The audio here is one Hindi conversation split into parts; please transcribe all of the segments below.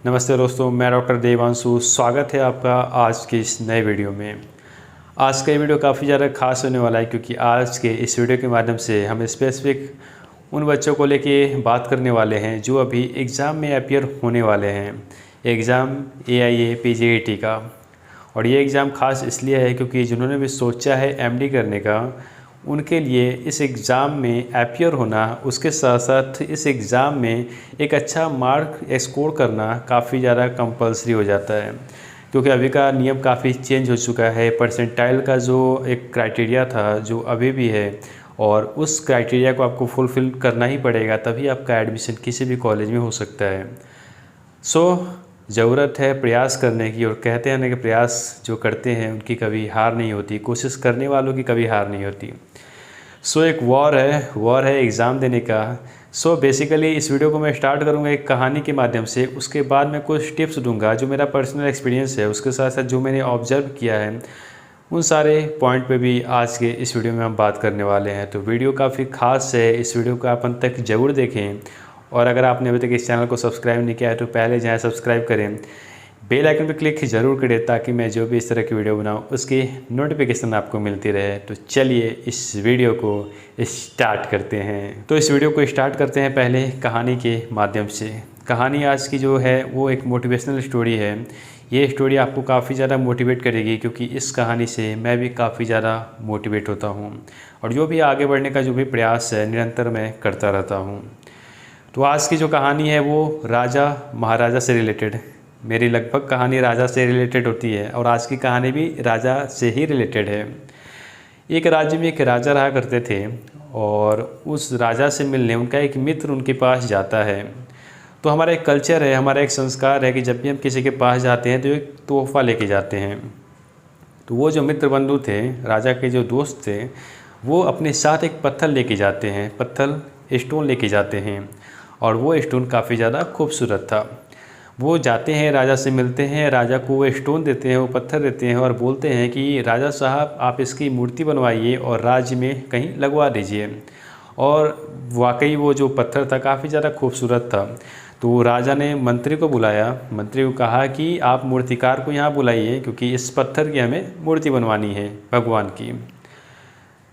नमस्ते दोस्तों, मैं डॉक्टर देवांशु। स्वागत है आपका आज के इस नए वीडियो में। आज का ये वीडियो काफ़ी ज़्यादा खास होने वाला है क्योंकि आज के इस वीडियो के माध्यम से हम स्पेसिफिक उन बच्चों को लेके बात करने वाले हैं जो अभी एग्ज़ाम में अपीयर होने वाले हैं, एग्ज़ाम AIA PGAT का। और ये एग्ज़ाम खास इसलिए है क्योंकि जिन्होंने भी सोचा है MD करने का, उनके लिए इस एग्ज़ाम में अपीयर होना, उसके साथ साथ इस एग्ज़ाम में एक अच्छा मार्क स्कोर करना काफ़ी ज़्यादा कंपलसरी हो जाता है। क्योंकि अभी का नियम काफ़ी चेंज हो चुका है। परसेंटाइल का जो एक क्राइटेरिया था जो अभी भी है, और उस क्राइटेरिया को आपको फुलफ़िल करना ही पड़ेगा, तभी आपका एडमिशन किसी भी कॉलेज में हो सकता है। ज़रूरत है प्रयास करने की, और कहते हैं ना कि प्रयास जो करते हैं उनकी कभी हार नहीं होती, कोशिश करने वालों की कभी हार नहीं होती। एक वॉर है एग्ज़ाम देने का। बेसिकली इस वीडियो को मैं स्टार्ट करूंगा एक कहानी के माध्यम से। उसके बाद मैं कुछ टिप्स दूंगा जो मेरा पर्सनल एक्सपीरियंस है, उसके साथ साथ जो मैंने ऑब्जर्व किया है, उन सारे पॉइंट पे भी आज के इस वीडियो में हम बात करने वाले हैं। तो वीडियो काफ़ी खास है, इस वीडियो को आप अंत तक ज़रूर देखें। और अगर आपने अभी तक इस चैनल को सब्सक्राइब नहीं किया है तो पहले जाएँ सब्सक्राइब करें, बेल आइकन पर क्लिक ज़रूर करें ताकि मैं जो भी इस तरह की वीडियो बनाऊँ उसकी नोटिफिकेशन आपको मिलती रहे। तो चलिए इस वीडियो को स्टार्ट करते हैं। तो इस वीडियो को स्टार्ट करते हैं पहले कहानी के माध्यम से। कहानी आज की जो है वो एक मोटिवेशनल स्टोरी है। ये स्टोरी आपको काफ़ी ज़्यादा मोटिवेट करेगी क्योंकि इस कहानी से मैं भी काफ़ी ज़्यादा मोटिवेट होता हूँ, और जो भी आगे बढ़ने का जो भी प्रयास है निरंतर मैं करता रहता हूँ। तो आज की जो कहानी है वो राजा महाराजा से रिलेटेड, मेरी लगभग कहानी राजा से रिलेटेड होती है, और आज की कहानी भी राजा से ही रिलेटेड है। एक राज्य में एक राजा रहा करते थे, और उस राजा से मिलने उनका एक मित्र उनके पास जाता है। तो हमारा एक कल्चर है, हमारा एक संस्कार है कि जब भी हम किसी के पास जाते हैं तो एक तोहफ़ा लेके जाते हैं। तो वो जो मित्र बंधु थे, राजा के जो दोस्त थे, वो अपने साथ एक पत्थर लेके जाते हैं, पत्थर स्टोन लेके जाते हैं, और वो स्टोन काफ़ी ज़्यादा खूबसूरत था। वो जाते हैं, राजा से मिलते हैं, राजा को वो स्टोन देते हैं, वो पत्थर देते हैं, और बोलते हैं कि राजा साहब आप इसकी मूर्ति बनवाइए और राज्य में कहीं लगवा दीजिए। और वाकई वो जो पत्थर था काफ़ी ज़्यादा खूबसूरत था। तो राजा ने मंत्री को बुलाया, मंत्री को कहा कि आप मूर्तिकार को यहाँ बुलाइए क्योंकि इस पत्थर की हमें मूर्ति बनवानी है भगवान की।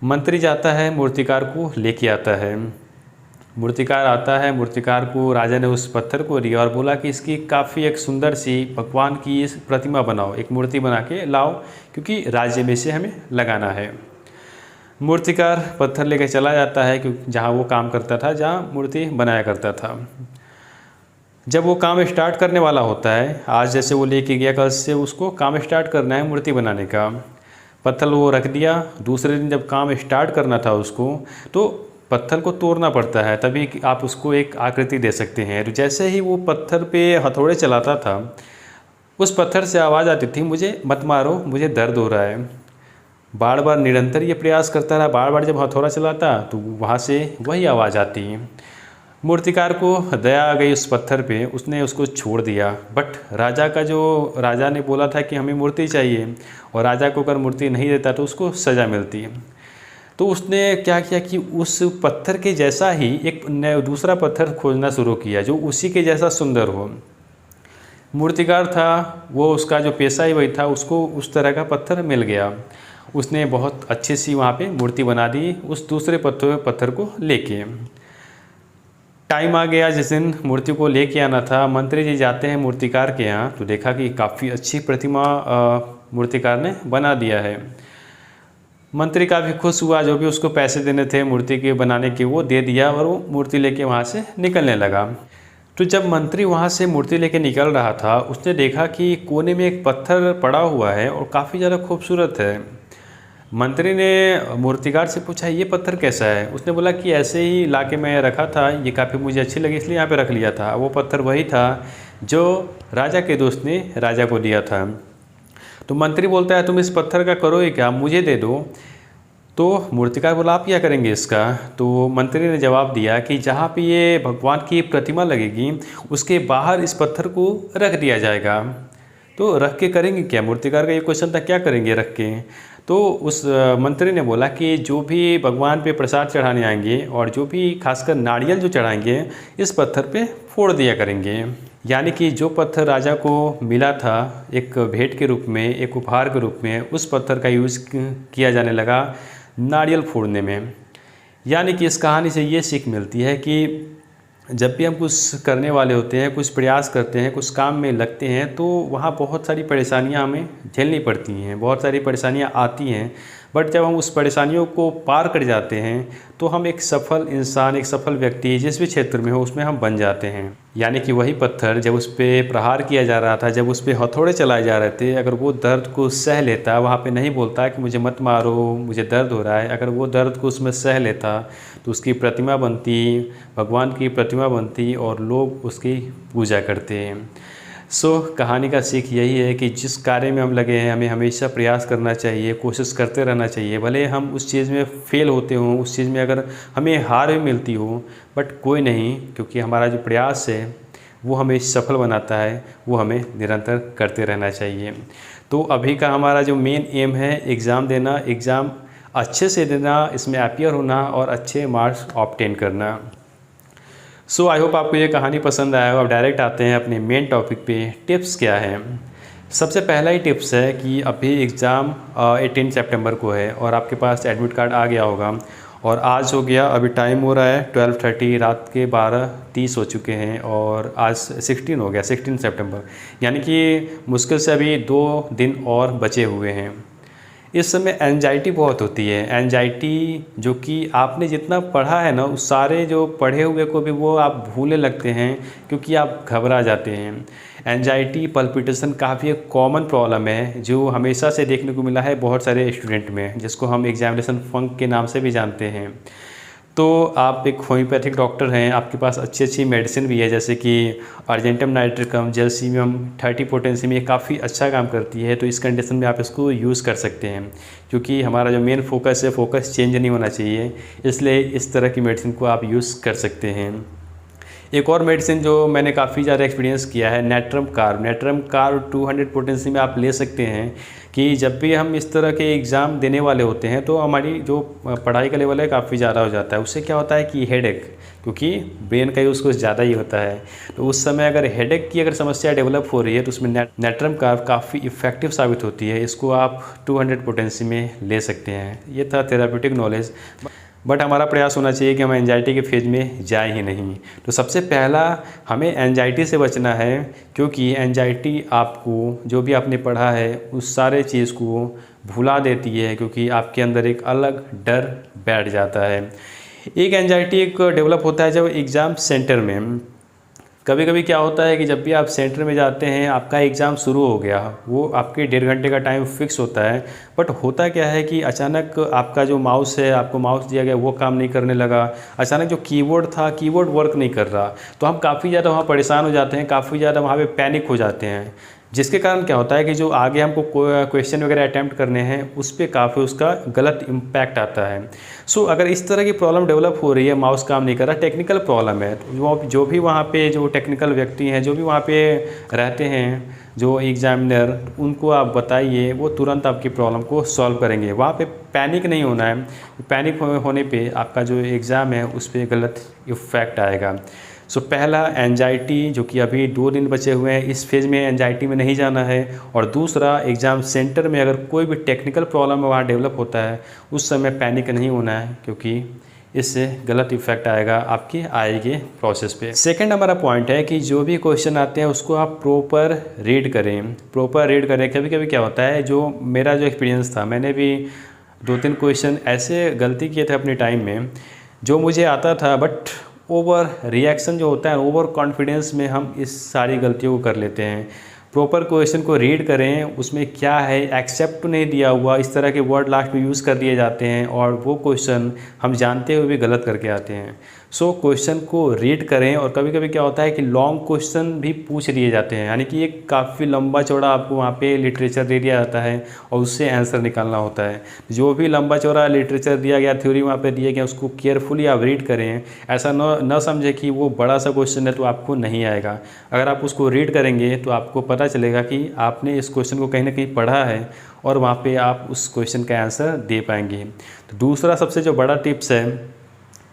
मंत्री जाता है, मूर्तिकार को लेके आता है। मूर्तिकार आता है, मूर्तिकार को राजा ने उस पत्थर को दिया और बोला कि इसकी काफ़ी एक सुंदर सी भगवान की इस प्रतिमा बनाओ, एक मूर्ति बना के लाओ क्योंकि राज्य में से हमें लगाना है। मूर्तिकार पत्थर लेकर चला जाता है क्योंकि जहाँ वो काम करता था, जहाँ मूर्ति बनाया करता था। जब वो काम स्टार्ट करने वाला होता है, आज जैसे वो लेके गया, कल से उसको काम स्टार्ट करना है मूर्ति बनाने का। पत्थर वो रख दिया। दूसरे दिन जब काम स्टार्ट करना था उसको, तो पत्थर को तोड़ना पड़ता है, तभी आप उसको एक आकृति दे सकते हैं। तो जैसे ही वो पत्थर पे हथौड़े चलाता था, उस पत्थर से आवाज़ आती थी, मुझे मत मारो, मुझे दर्द हो रहा है। बार बार निरंतर ये प्रयास करता रहा, बार बार जब हथौड़ा चलाता तो वहाँ से वही आवाज़ आती। मूर्तिकार को दया आ गई उस पत्थर पे, उसने उसको छोड़ दिया। बट राजा ने बोला था कि हमें मूर्ति चाहिए, और राजा को अगर मूर्ति नहीं देता तो उसको सज़ा मिलती। तो उसने क्या किया कि उस पत्थर के जैसा ही एक दूसरा पत्थर खोजना शुरू किया जो उसी के जैसा सुंदर हो। मूर्तिकार था, वो उसका जो पेशा ही वही था, उसको उस तरह का पत्थर मिल गया। उसने बहुत अच्छी सी वहाँ पे मूर्ति बना दी उस दूसरे पत्थर को लेके। टाइम आ गया जिस दिन मूर्ति को लेके आना था, मंत्री जी जाते हैं मूर्तिकार के यहाँ, तो देखा कि काफ़ी अच्छी प्रतिमा मूर्तिकार ने बना दिया है। मंत्री काफ़ी खुश हुआ, जो भी उसको पैसे देने थे मूर्ति के बनाने के वो दे दिया, और वो मूर्ति लेके वहाँ से निकलने लगा। तो जब मंत्री वहाँ से मूर्ति लेके निकल रहा था, उसने देखा कि कोने में एक पत्थर पड़ा हुआ है और काफ़ी ज़्यादा खूबसूरत है। मंत्री ने मूर्तिकार से पूछा, ये पत्थर कैसा है? उसने बोला कि ऐसे ही ला के मैं रखा था, ये काफ़ी मुझे अच्छी लगी इसलिए यहाँ पे रख लिया था। वो पत्थर वही था जो राजा के दोस्त ने राजा को दिया था। तो मंत्री बोलता है, तुम इस पत्थर का करोगे क्या, मुझे दे दो। तो मूर्तिकार बोला, आप क्या करेंगे इसका? तो मंत्री ने जवाब दिया कि जहाँ पे ये भगवान की प्रतिमा लगेगी उसके बाहर इस पत्थर को रख दिया जाएगा। तो रख के करेंगे क्या? मूर्तिकार का ये क्वेश्चन था, क्या करेंगे रख के? तो उस मंत्री ने बोला कि जो भी भगवान पे प्रसाद चढ़ाने आएंगे और जो भी खासकर नारियल जो चढ़ाएंगे, इस पत्थर पे फोड़ दिया करेंगे। यानी कि जो पत्थर राजा को मिला था एक भेंट के रूप में, एक उपहार के रूप में, उस पत्थर का यूज़ किया जाने लगा नारियल फोड़ने में। यानी कि इस कहानी से ये सीख मिलती है कि जब भी हम कुछ करने वाले होते हैं, कुछ प्रयास करते हैं, कुछ काम में लगते हैं, तो वहाँ बहुत सारी परेशानियाँ हमें झेलनी पड़ती हैं, बहुत सारी परेशानियाँ आती हैं। बट जब हम उस परेशानियों को पार कर जाते हैं तो हम एक सफल इंसान, एक सफल व्यक्ति जिस भी क्षेत्र में हो उसमें हम बन जाते हैं। यानी कि वही पत्थर जब उस पर प्रहार किया जा रहा था, जब उस पर हथौड़े चलाए जा रहे थे, अगर वो दर्द को सह लेता, वहाँ पे नहीं बोलता कि मुझे मत मारो, मुझे दर्द हो रहा है, अगर वो दर्द को उसमें सह लेता तो उसकी प्रतिमा बनती, भगवान की प्रतिमा बनती और लोग उसकी पूजा करते हैं। कहानी का सीख यही है कि जिस कार्य में हम लगे हैं हमें हमेशा प्रयास करना चाहिए, कोशिश करते रहना चाहिए। भले हम उस चीज़ में फेल होते हों, उस चीज़ में अगर हमें हार भी मिलती हो, बट कोई नहीं, क्योंकि हमारा जो प्रयास है वो हमें सफल बनाता है, वो हमें निरंतर करते रहना चाहिए। तो अभी का हमारा जो मेन एम है एग्ज़ाम देना, एग्ज़ाम अच्छे से देना, इसमें अपीयर होना और अच्छे मार्क्स ऑब्टेन करना। आई होप आपको ये कहानी पसंद आया हो। अब डायरेक्ट आते हैं अपने मेन टॉपिक पे। टिप्स क्या है? सबसे पहला ही टिप्स है कि अभी एग्ज़ाम 18 सितंबर को है और आपके पास एडमिट कार्ड आ गया होगा और आज हो गया, अभी टाइम हो रहा है 12:30, रात के 12:30 हो चुके हैं और आज 16 हो गया, 16 सितंबर। यानी कि मुश्किल से अभी 2 दिन और बचे हुए हैं। इस समय एंजाइटी बहुत होती है, एंजाइटी जो कि आपने जितना पढ़ा है ना, उस सारे जो पढ़े हुए को भी वो आप भूलने लगते हैं क्योंकि आप घबरा जाते हैं। एंजाइटी पल्पिटेशन काफ़ी एक कॉमन प्रॉब्लम है जो हमेशा से देखने को मिला है बहुत सारे स्टूडेंट में, जिसको हम एग्जामिनेशन फंक के नाम से भी जानते हैं। तो आप एक होम्योपैथिक डॉक्टर हैं, आपके पास अच्छी अच्छी मेडिसिन भी है, जैसे कि अर्जेंटम नाइट्रिकम, जेलसीमियम 30 पोटेंसी में काफ़ी अच्छा काम करती है। तो इस कंडीशन में आप इसको यूज़ कर सकते हैं, क्योंकि हमारा जो मेन फोकस है, फोकस चेंज नहीं होना चाहिए, इसलिए इस तरह की मेडिसिन को आप यूज़ कर सकते हैं। एक और मेडिसिन जो मैंने काफ़ी ज़्यादा एक्सपीरियंस किया है, नेट्रम कार्ब 200 पोटेंसी में आप ले सकते हैं कि जब भी हम इस तरह के एग्ज़ाम देने वाले होते हैं तो हमारी जो पढ़ाई का लेवल है काफ़ी ज़्यादा हो जाता है। उससे क्या होता है कि हेडेक, क्योंकि ब्रेन का यूज़ कुछ ज़्यादा ही होता है, तो उस समय अगर हेडेक की अगर समस्या डेवलप हो रही है तो उसमें नेट्रम कार्ब काफ़ी इफ़ेक्टिव साबित होती है। इसको आप 200 पोटेंसी में ले सकते हैं। ये था थेराप्यूटिक नॉलेज। बट हमारा प्रयास होना चाहिए कि हम एंजाइटी के फेज में जाए ही नहीं। तो सबसे पहला हमें एंजाइटी से बचना है, क्योंकि एंजाइटी आपको जो भी आपने पढ़ा है उस सारे चीज़ को भुला देती है, क्योंकि आपके अंदर एक अलग डर बैठ जाता है। एक एंजाइटी एक डेवलप होता है जब एग्ज़ाम सेंटर में, कभी कभी क्या होता है कि जब भी आप सेंटर में जाते हैं, आपका एग्ज़ाम शुरू हो गया, वो आपके 1.5 घंटे का टाइम फिक्स होता है, बट होता क्या है कि अचानक आपका जो माउस है, आपको माउस दिया गया वो काम नहीं करने लगा, अचानक जो कीबोर्ड था कीबोर्ड वर्क नहीं कर रहा, तो हम काफ़ी ज़्यादा वहाँ परेशान हो जाते हैं, काफ़ी ज़्यादा वहाँ पे पैनिक हो जाते हैं, जिसके कारण क्या होता है कि जो आगे हमको क्वेश्चन वगैरह अटैम्प्ट करने हैं उस पर काफ़ी उसका गलत इम्पैक्ट आता है। अगर इस तरह की प्रॉब्लम डेवलप हो रही है, माउस काम नहीं कर रहा, टेक्निकल प्रॉब्लम है, तो जो भी वहाँ पे जो टेक्निकल व्यक्ति हैं, जो भी वहाँ पे रहते हैं, जो एग्जामिनर, उनको आप बताइए, वो तुरंत आपकी प्रॉब्लम को सॉल्व करेंगे। वहाँ पे पैनिक नहीं होना है, पैनिक होने पे आपका जो एग्ज़ाम है उस पर गलत इफ़ेक्ट आएगा। पहला एंजाइटी, जो कि अभी 2 दिन बचे हुए हैं, इस फेज़ में एंजाइटी में नहीं जाना है। और दूसरा, एग्ज़ाम सेंटर में अगर कोई भी टेक्निकल प्रॉब्लम वहाँ डेवलप होता है उस समय पैनिक नहीं होना है, क्योंकि इससे गलत इफेक्ट आएगा आपकी आगे के प्रोसेस पे। सेकंड हमारा पॉइंट है कि जो भी क्वेश्चन आते हैं उसको आप प्रॉपर रीड करें, कभी कभी क्या होता है, जो मेरा जो एक्सपीरियंस था, मैंने भी 2-3 क्वेश्चन ऐसे गलती किए थे अपने टाइम में, जो मुझे आता था, बट ओवर रिएक्शन जो होता है, ओवर कॉन्फिडेंस में हम इस सारी गलतियों को कर लेते हैं। प्रॉपर क्वेश्चन को रीड करें, उसमें क्या है, एक्सेप्ट नहीं दिया हुआ, इस तरह के वर्ड लास्ट में यूज़ कर दिए जाते हैं और वो क्वेश्चन हम जानते हुए भी गलत करके आते हैं। क्वेश्चन को रीड करें। और कभी कभी क्या होता है कि लॉन्ग क्वेश्चन भी पूछ लिए जाते हैं, यानी कि एक काफ़ी लंबा चौड़ा आपको वहाँ पे लिटरेचर दे दिया जाता है और उससे आंसर निकालना होता है। जो भी लंबा चौड़ा लिटरेचर दिया गया, थ्योरी वहाँ पे दिया गया, उसको केयरफुली आप रीड करें। ऐसा न समझे कि वो बड़ा सा क्वेश्चन है तो आपको नहीं आएगा। अगर आप उसको रीड करेंगे तो आपको पता चलेगा कि आपने इस क्वेश्चन को कहीं ना कहीं पढ़ा है और वहाँ पे आप उस क्वेश्चन का आंसर दे पाएंगे। तो दूसरा सबसे जो बड़ा टिप्स है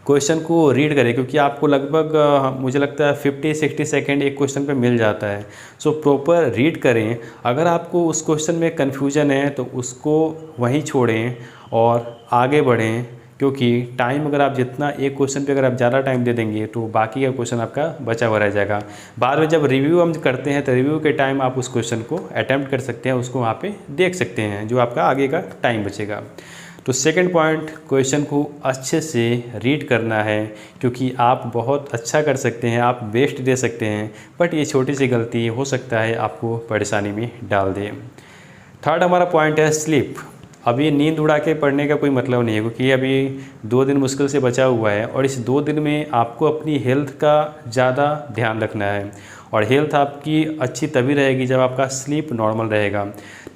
क्वेश्चन को रीड करें, क्योंकि आपको लगभग मुझे लगता है 50-60 सेकेंड एक क्वेश्चन पे मिल जाता है। सो प्रॉपर रीड करें। अगर आपको उस क्वेश्चन में कन्फ्यूजन है तो उसको वहीं छोड़ें और आगे बढ़ें, क्योंकि टाइम अगर आप जितना एक क्वेश्चन पे अगर आप ज़्यादा टाइम दे देंगे तो बाकी का क्वेश्चन आपका बचा हुआ रह जाएगा। बाद में जब रिव्यू हम करते हैं तो रिव्यू के टाइम आप उस क्वेश्चन को अटैम्प्ट कर सकते हैं, उसको वहाँ पे देख सकते हैं, जो आपका आगे का टाइम बचेगा। तो सेकंड पॉइंट, क्वेश्चन को अच्छे से रीड करना है, क्योंकि आप बहुत अच्छा कर सकते हैं, आप बेस्ट दे सकते हैं, बट ये छोटी सी गलती हो सकता है आपको परेशानी में डाल दे। थर्ड हमारा पॉइंट है स्लीप। अभी नींद उड़ा के पढ़ने का कोई मतलब नहीं है, क्योंकि अभी 2 दिन मुश्किल से बचा हुआ है और इस 2 दिन में आपको अपनी हेल्थ का ज़्यादा ध्यान रखना है। और हेल्थ आपकी अच्छी तभी रहेगी जब आपका स्लीप नॉर्मल रहेगा।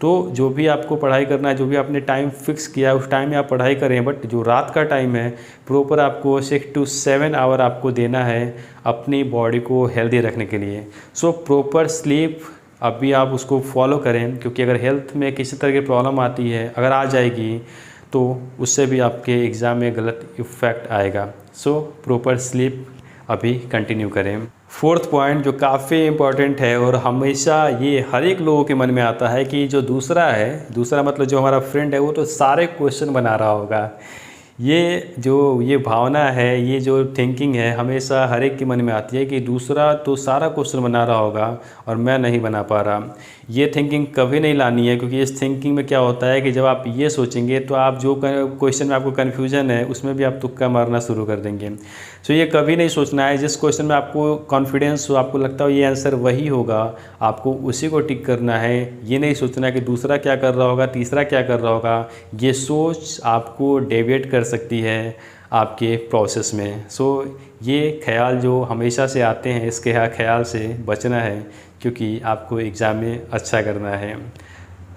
तो जो भी आपको पढ़ाई करना है, जो भी आपने टाइम फिक्स किया है उस टाइम में आप पढ़ाई करें, बट जो रात का टाइम है प्रॉपर आपको 6 to 7 आवर आपको देना है अपनी बॉडी को हेल्दी रखने के लिए। सो प्रॉपर स्लीप अभी आप उसको फॉलो करें, क्योंकि अगर हेल्थ में किसी तरह की प्रॉब्लम आती है, अगर आ जाएगी तो उससे भी आपके एग्ज़ाम में गलत इफ़ेक्ट आएगा। सो प्रॉपर स्लीप अभी कंटिन्यू करें। फोर्थ पॉइंट जो काफ़ी इम्पॉर्टेंट है और हमेशा ये हर एक लोगों के मन में आता है कि जो दूसरा मतलब जो हमारा फ्रेंड है वो तो सारे क्वेश्चन बना रहा होगा। ये भावना है, ये जो थिंकिंग है हमेशा हर एक के मन में आती है कि दूसरा तो सारा क्वेश्चन बना रहा होगा और मैं नहीं बना पा रहा। ये थिंकिंग कभी नहीं लानी है, क्योंकि इस थिंकिंग में क्या होता है कि जब आप ये सोचेंगे तो आप जो क्वेश्चन में आपको कन्फ्यूजन है उसमें भी आप तुक्का मारना शुरू कर देंगे। सो ये कभी नहीं सोचना है। जिस क्वेश्चन में आपको कॉन्फिडेंस हो, आपको लगता हो ये आंसर वही होगा, आपको उसी को टिक करना है। ये नहीं सोचना कि दूसरा क्या कर रहा होगा, तीसरा क्या कर रहा होगा। ये सोच आपको डेविएट कर सकती है आपके प्रोसेस में। सो ये ख्याल जो हमेशा से आते हैं, इसके ख्याल से बचना है, क्योंकि आपको एग्ज़ाम में अच्छा करना है।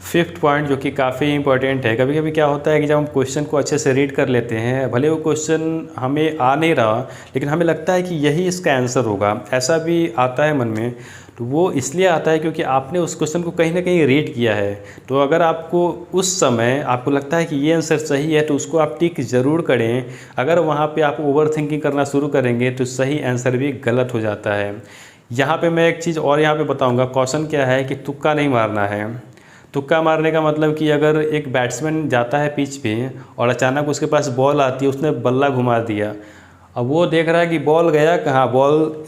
फिफ्थ पॉइंट जो कि काफ़ी इंपॉर्टेंट है, कभी कभी क्या होता है कि जब हम क्वेश्चन को अच्छे से रीड कर लेते हैं, भले वो क्वेश्चन हमें आ नहीं रहा लेकिन हमें लगता है कि यही इसका आंसर होगा, ऐसा भी आता है मन में। तो वो इसलिए आता है क्योंकि आपने उस क्वेश्चन को कहीं ना कहीं रीड किया है। तो अगर आपको उस समय आपको लगता है कि ये आंसर सही है तो उसको आप टिक ज़रूर करें। अगर वहाँ पे आप ओवर थिंकिंग करना शुरू करेंगे तो सही आंसर भी गलत हो जाता है। यहाँ पे मैं एक चीज़ और यहाँ पे बताऊँगा, क्वेश्चन क्या है कि तुक्का नहीं मारना है। तुक्का मारने का मतलब कि अगर एक बैट्समैन जाता है पिच पे और अचानक उसके पास बॉल आती है, उसने बल्ला घुमा दिया, अब वो देख रहा है कि बॉल गया कहाँ, बॉल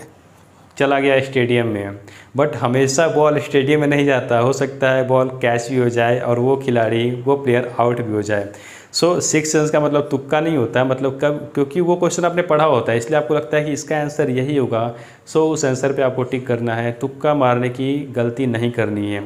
चला गया स्टेडियम में। बट हमेशा बॉल स्टेडियम में नहीं जाता, हो सकता है बॉल कैच भी हो जाए और वो खिलाड़ी, वो प्लेयर आउट भी हो जाए। सो सिक्स सेंस का मतलब तुक्का नहीं होता है, मतलब कब, क्योंकि वो क्वेश्चन आपने पढ़ा होता है इसलिए आपको लगता है कि इसका आंसर यही होगा। सो उस आंसर पे आपको टिक करना है, तुक्का मारने की गलती नहीं करनी है।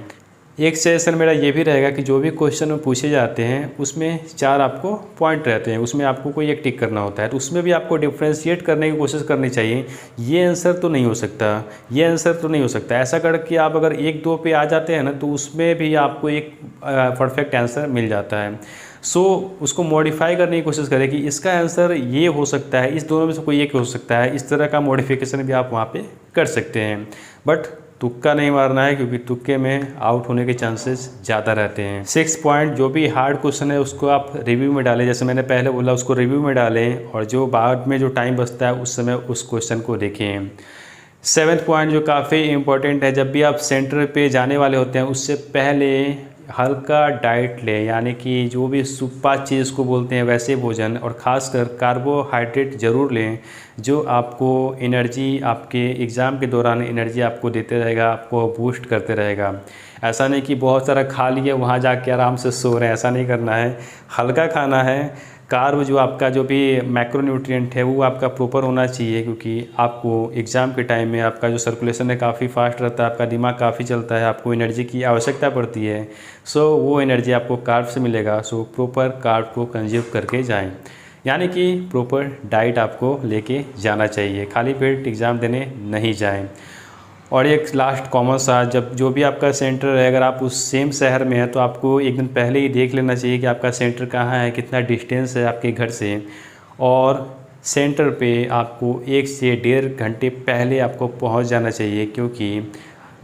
एक सजेशन मेरा ये भी रहेगा कि जो भी क्वेश्चन पूछे जाते हैं उसमें 4 आपको पॉइंट रहते हैं, उसमें आपको कोई एक टिक करना होता है, तो उसमें भी आपको डिफ्रेंशिएट करने की कोशिश करनी चाहिए। ये आंसर तो नहीं हो सकता, ये आंसर तो नहीं हो सकता, ऐसा करके आप अगर 1-2 पे आ जाते हैं ना तो उसमें भी आपको एक परफेक्ट आंसर मिल जाता है। सो उसको मॉडिफाई करने की कोशिश करें कि इसका आंसर ये हो सकता है, इस दोनों में से कोई एक हो सकता है। इस तरह का मॉडिफिकेशन भी आप वहाँ पे कर सकते हैं, बट तुक्का नहीं मारना है, क्योंकि तुक्के में आउट होने के चांसेस ज़्यादा रहते हैं। 6 पॉइंट, जो भी हार्ड क्वेश्चन है उसको आप रिव्यू में डालें, जैसे मैंने पहले बोला उसको रिव्यू में डालें, और जो बाद में जो टाइम बचता है उस समय उस क्वेश्चन को देखें। 7th पॉइंट जो काफ़ी इंपॉर्टेंट है, जब भी आप सेंटर पे जाने वाले होते हैं उससे पहले हल्का डाइट लें, यानी कि जो भी सुप्पा चीज़ को बोलते हैं वैसे भोजन, और ख़ासकर कार्बोहाइड्रेट ज़रूर लें जो आपको एनर्जी, आपके एग्ज़ाम के दौरान एनर्जी आपको देते रहेगा, आपको बूस्ट करते रहेगा। ऐसा नहीं कि बहुत सारा खा लिए वहाँ जाके आराम से सो रहे हैं, ऐसा नहीं करना है। हल्का खाना है, कार्ब जो आपका जो भी मैक्रोन्यूट्रिएंट है वो आपका प्रॉपर होना चाहिए, क्योंकि आपको एग्ज़ाम के टाइम में आपका जो सर्कुलेशन है काफ़ी फास्ट रहता है, आपका दिमाग काफ़ी चलता है, आपको एनर्जी की आवश्यकता पड़ती है। सो वो एनर्जी आपको कार्ब से मिलेगा। सो प्रॉपर कार्ब को कंज्यूम करके जाएं, यानी कि प्रॉपर डाइट आपको लेके जाना चाहिए, खाली पेट एग्ज़ाम देने नहीं जाएं। और एक लास्ट कॉमन सा, जब जो भी आपका सेंटर है अगर आप उस सेम शहर में है तो आपको एक दिन पहले ही देख लेना चाहिए कि आपका सेंटर कहाँ है, कितना डिस्टेंस है आपके घर से, और सेंटर पे आपको 1 से 1.5 घंटे पहले आपको पहुंच जाना चाहिए, क्योंकि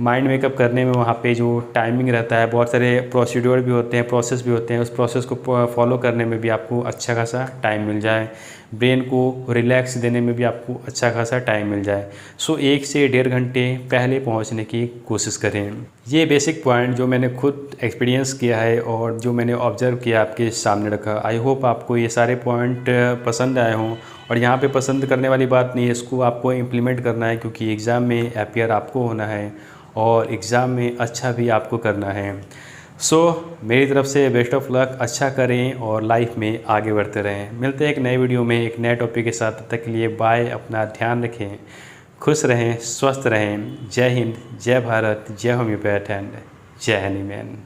माइंड मेकअप करने में वहाँ पे जो टाइमिंग रहता है, बहुत सारे प्रोसीड्योर भी होते हैं, प्रोसेस भी होते हैं, उस प्रोसेस को फॉलो करने में भी आपको अच्छा खासा टाइम मिल जाए, ब्रेन को रिलैक्स देने में भी आपको अच्छा खासा टाइम मिल जाए। सो 1 से 1.5 घंटे पहले पहुंचने की कोशिश करें। ये बेसिक पॉइंट जो मैंने खुद एक्सपीरियंस किया है और जो मैंने ऑब्ज़र्व किया आपके सामने रखा। आई होप आपको ये सारे पॉइंट पसंद आए हों। और यहाँ पे पसंद करने वाली बात नहीं है, इसको आपको इम्प्लीमेंट करना है, क्योंकि एग्ज़ाम में अपीयर आपको होना है और एग्ज़ाम में अच्छा भी आपको करना है। मेरी तरफ से बेस्ट ऑफ लक, अच्छा करें और लाइफ में आगे बढ़ते रहें। मिलते हैं एक नए वीडियो में एक नए टॉपिक के साथ। तब तक के लिए बाय, अपना ध्यान रखें, खुश रहें, स्वस्थ रहें। जय हिंद, जय भारत, जय होम्योपैथ एंड जय हनीमैन।